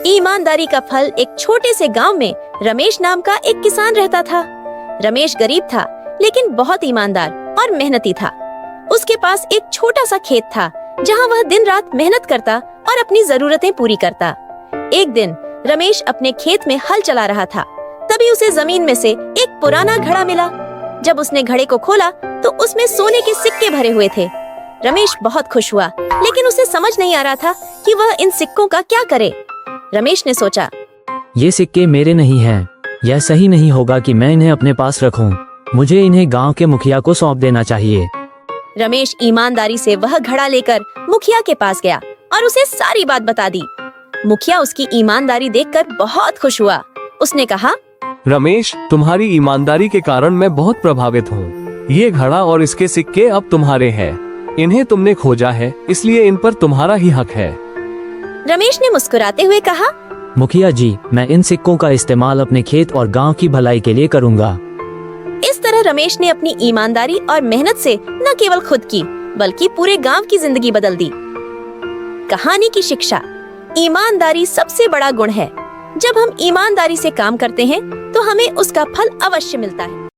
ईमानदारी का फल एक छोटे से गांव में रमेश नाम का एक किसान रहता था। रमेश गरीब था लेकिन बहुत ईमानदार और मेहनती था। उसके पास एक छोटा सा खेत था जहां वह दिन रात मेहनत करता और अपनी जरूरतें पूरी करता। एक दिन रमेश अपने खेत में हल चला रहा था, तभी उसे जमीन में से एक पुराना घड़ा मिला। जब उसने घड़े को खोला तो उसमें सोने के सिक्के भरे हुए थे। रमेश बहुत खुश हुआ, लेकिन उसे समझ नहीं आ रहा था कि वह इन सिक्कों का क्या करे। रमेश ने सोचा, ये सिक्के मेरे नहीं हैं। यह सही नहीं होगा कि मैं इन्हें अपने पास रखूं। मुझे इन्हें गांव के मुखिया को सौंप देना चाहिए। रमेश ईमानदारी से वह घड़ा लेकर मुखिया के पास गया और उसे सारी बात बता दी। मुखिया उसकी ईमानदारी देखकर बहुत खुश हुआ। उसने कहा, रमेश, तुम्हारी ईमानदारी के कारण मैं बहुत प्रभावित हूँ। ये घड़ा और इसके सिक्के अब तुम्हारे हैं। इन्हें तुमने खोजा है, इसलिए इन पर तुम्हारा ही हक है। रमेश ने मुस्कुराते हुए कहा, मुखिया जी, मैं इन सिक्कों का इस्तेमाल अपने खेत और गांव की भलाई के लिए करूंगा। इस तरह रमेश ने अपनी ईमानदारी और मेहनत से न केवल खुद की बल्कि पूरे गांव की जिंदगी बदल दी। कहानी की शिक्षा, ईमानदारी सबसे बड़ा गुण है। जब हम ईमानदारी से काम करते हैं तो हमें उसका फल अवश्य मिलता है।